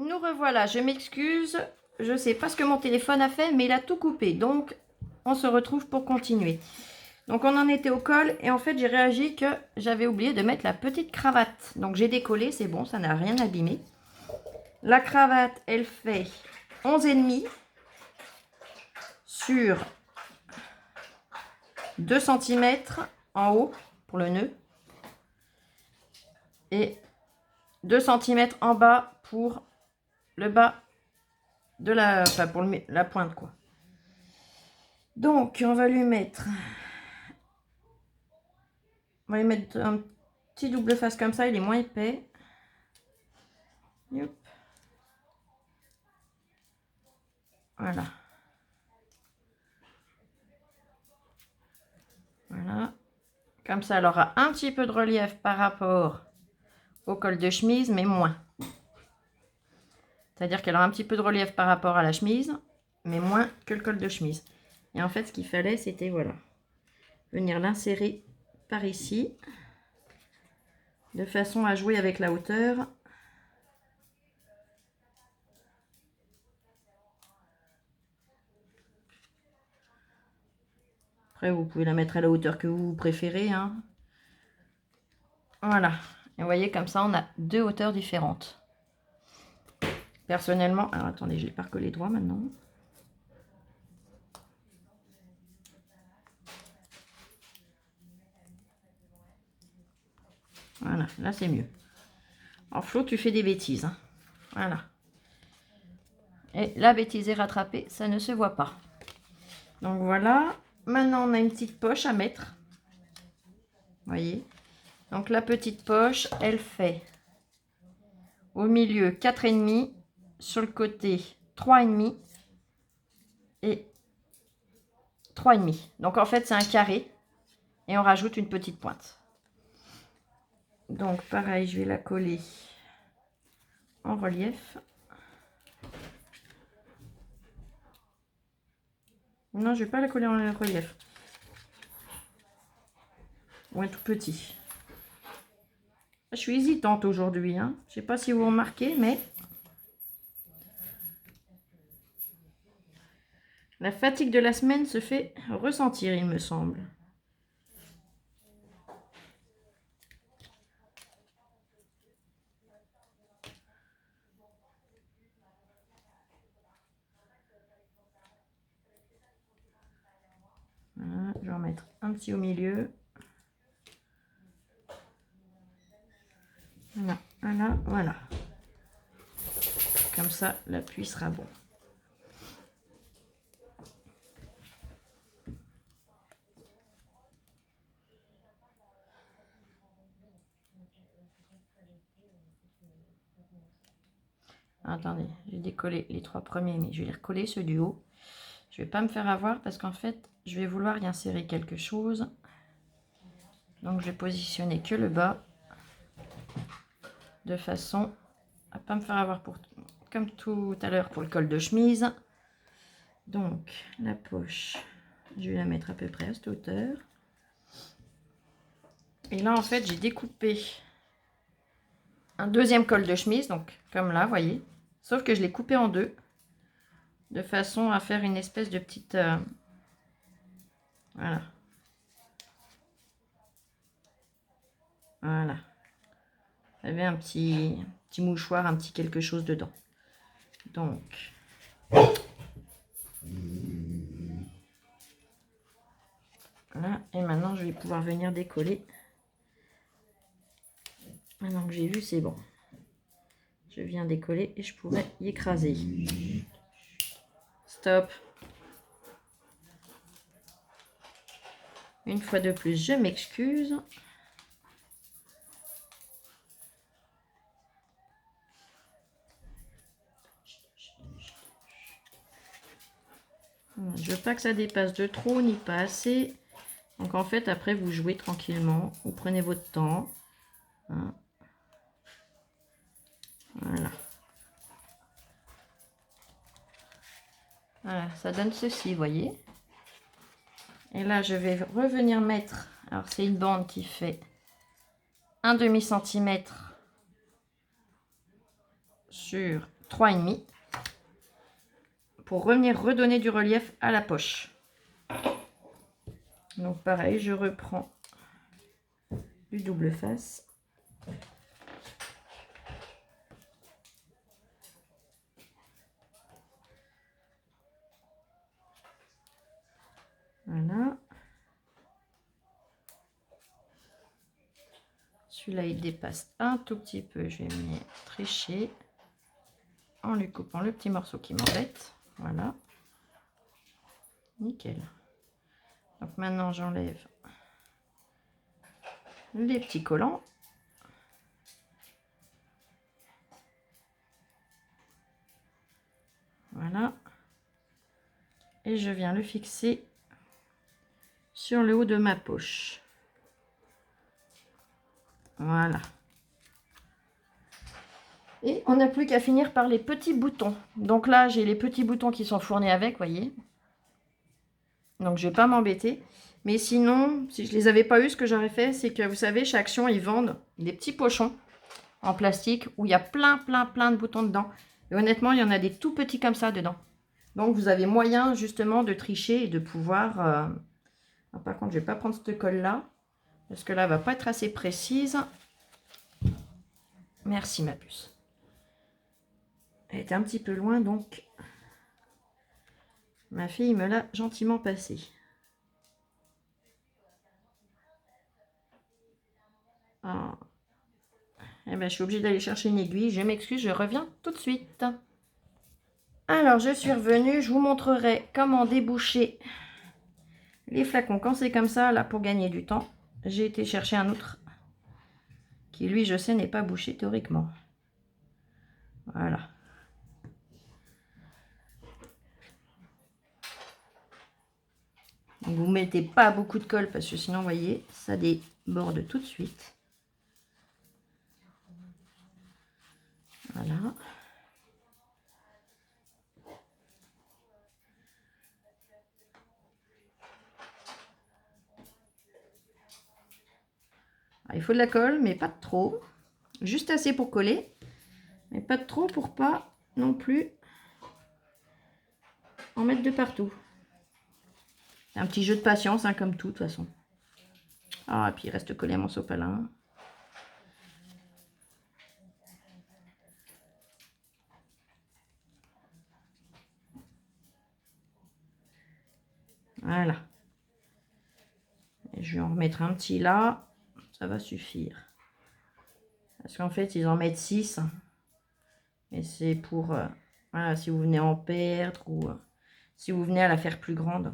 nous revoilà. Je m'excuse. Je sais pas ce que mon téléphone a fait, mais il a tout coupé. Donc, on se retrouve pour continuer. Donc, on en était au col. Et en fait, j'ai réagi que j'avais oublié de mettre la petite cravate. Donc, j'ai décollé. C'est bon, ça n'a rien abîmé. La cravate, elle fait 11,5 sur 2 cm en haut pour le nœud. Et 2 cm en bas pour le bas de la, enfin pour la pointe quoi. Donc on va lui mettre un petit double face comme ça, il est moins épais. Yep. Voilà. Voilà. Comme ça, elle aura un petit peu de relief par rapport au col de chemise, mais moins. C'est-à-dire qu'elle aura un petit peu de relief par rapport à la chemise, mais moins que le col de chemise. Et en fait, ce qu'il fallait, c'était, voilà, venir l'insérer par ici, de façon à jouer avec la hauteur. Après, vous pouvez la mettre à la hauteur que vous préférez, hein. Voilà. Et vous voyez, comme ça, on a 2 hauteurs différentes. Personnellement, alors attendez, je l'ai pas recollé droit maintenant. Voilà, là c'est mieux. En Flo, tu fais des bêtises, hein. Voilà. Et la bêtise est rattrapée, ça ne se voit pas. Donc voilà. Maintenant, on a une petite poche à mettre. Vous voyez. Donc la petite poche, elle fait au milieu 4,5, sur le côté 3,5 et 3,5. Donc en fait, c'est un carré et on rajoute une petite pointe. Donc pareil, je vais la coller en relief. Non, je vais pas la coller en relief. Ou un tout petit. Je suis hésitante aujourd'hui, hein. Je sais pas si vous remarquez, mais la fatigue de la semaine se fait ressentir, il me semble. Voilà, je vais en mettre un petit au milieu. Voilà, voilà, voilà. Comme ça, l'appui sera bon. Attendez, j'ai décollé les 3 premiers, mais je vais les recoller ceux du haut. Je vais pas me faire avoir parce qu'en fait, je vais vouloir y insérer quelque chose. Donc, je vais positionner que le bas de façon à pas me faire avoir comme tout à l'heure pour le col de chemise. Donc, la poche, je vais la mettre à peu près à cette hauteur. Et là, en fait, j'ai découpé un deuxième col de chemise, donc comme là, vous voyez. Sauf que je l'ai coupé en deux, de façon à faire une espèce de petite... voilà. Voilà. Il y avait un petit mouchoir, un petit quelque chose dedans. Donc... voilà. Et maintenant, je vais pouvoir venir décoller. Maintenant que j'ai vu, c'est bon. Je viens décoller et je pourrais y écraser. Stop. Une fois de plus, je m'excuse. Je veux pas que ça dépasse de trop ni pas assez. Donc en fait, après, vous jouez tranquillement. Vous prenez votre temps. Hein. Voilà. Voilà, ça donne ceci, vous voyez. Et là, je vais revenir mettre... alors, c'est une bande qui fait 1,5 cm sur 3,5 pour revenir redonner du relief à la poche. Donc pareil, je reprends du double face. Voilà. Celui-là, il dépasse un tout petit peu. Je vais venir tricher en lui coupant le petit morceau qui m'embête. Voilà. Nickel. Donc maintenant, j'enlève les petits collants. Voilà. Et je viens le fixer sur le haut de ma poche. Voilà. Et on n'a plus qu'à finir par les petits boutons. Donc là, j'ai les petits boutons qui sont fournis avec, voyez. Donc je vais pas m'embêter. Mais sinon, si je les avais pas eu, ce que j'aurais fait, c'est que vous savez, chez Action, ils vendent des petits pochons en plastique où il y a plein de boutons dedans. Et honnêtement, il y en a des tout petits comme ça dedans. Donc vous avez moyen justement de tricher et de pouvoir... Ah, par contre, je vais pas prendre cette colle là. Parce que là, elle va pas être assez précise. Merci ma puce. Elle était un petit peu loin, donc ma fille me l'a gentiment passé. Ah. Eh ben, je suis obligée d'aller chercher une aiguille. Je m'excuse, je reviens tout de suite. Alors, je suis revenue. Je vous montrerai comment déboucher les flacons quand c'est comme ça, là, pour gagner du temps. J'ai été chercher un autre qui, lui, je sais, n'est pas bouché théoriquement. Voilà. Donc, vous ne mettez pas beaucoup de colle parce que sinon, vous voyez, ça déborde tout de suite. Voilà. Alors, il faut de la colle, mais pas de trop. Juste assez pour coller, mais pas de trop pour pas non plus en mettre de partout. C'est un petit jeu de patience, hein, comme tout, de toute façon. Ah, et puis il reste collé à mon sopalin. Voilà. Et je vais en remettre un petit là. Ça va suffire. Parce qu'en fait, ils en mettent 6. Et c'est pour... voilà, si vous venez en perdre ou si vous venez à la faire plus grande.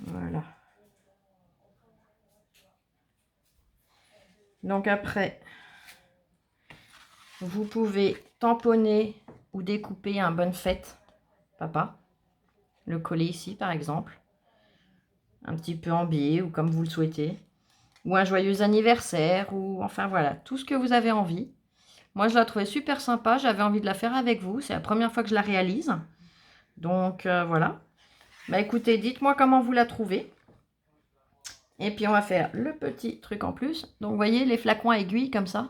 Voilà. Donc après, vous pouvez tamponner ou découper un bonne fête, papa. Le coller ici, par exemple. Un petit peu en biais ou comme vous le souhaitez. Ou un joyeux anniversaire, ou enfin voilà, tout ce que vous avez envie. Moi, je la trouvais super sympa. J'avais envie de la faire avec vous. C'est la première fois que je la réalise. Donc, voilà. Bah écoutez, dites-moi comment vous la trouvez. Et puis, on va faire le petit truc en plus. Donc, vous voyez, les flacons à aiguilles comme ça.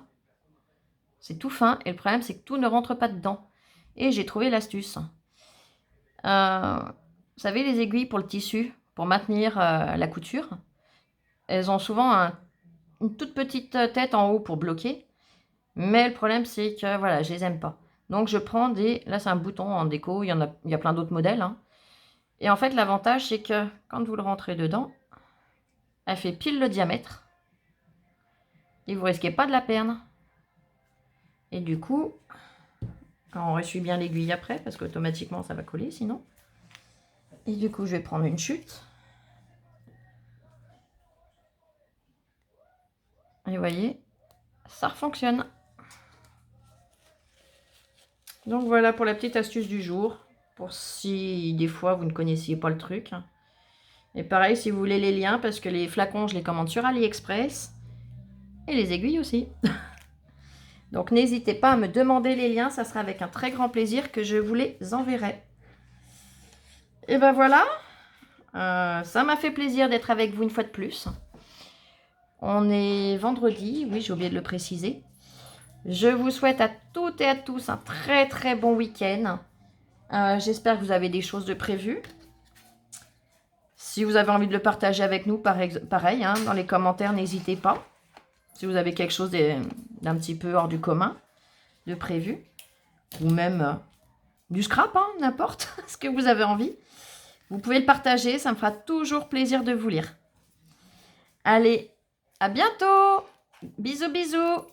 C'est tout fin. Et le problème, c'est que tout ne rentre pas dedans. Et j'ai trouvé l'astuce. Vous savez, les aiguilles pour le tissu, pour maintenir la couture, elles ont souvent une toute petite tête en haut pour bloquer. Mais le problème, c'est que voilà, je les aime pas. Donc, je prends des... Là, c'est un bouton en déco. Il y a plein d'autres modèles. Hein. Et en fait, l'avantage, c'est que quand vous le rentrez dedans, elle fait pile le diamètre. Et vous risquez pas de la perdre. Et du coup, on ressuie bien l'aiguille après, parce qu'automatiquement, ça va coller sinon. Et du coup, je vais prendre une chute. Et vous voyez, ça fonctionne. Donc voilà pour la petite astuce du jour. Pour si des fois vous ne connaissiez pas le truc. Et pareil si vous voulez les liens, parce que les flacons je les commande sur AliExpress. Et les aiguilles aussi. Donc n'hésitez pas à me demander les liens, ça sera avec un très grand plaisir que je vous les enverrai. Et ben voilà. Ça m'a fait plaisir d'être avec vous une fois de plus. On est vendredi, oui, j'ai oublié de le préciser. Je vous souhaite à toutes et à tous un très très bon week-end. J'espère que vous avez des choses de prévues. Si vous avez envie de le partager avec nous, pareil, hein, dans les commentaires, n'hésitez pas. Si vous avez quelque chose d'un petit peu hors du commun, de prévu. Ou même du scrap, hein, n'importe ce que vous avez envie. Vous pouvez le partager, ça me fera toujours plaisir de vous lire. Allez, à bientôt. Bisous, bisous.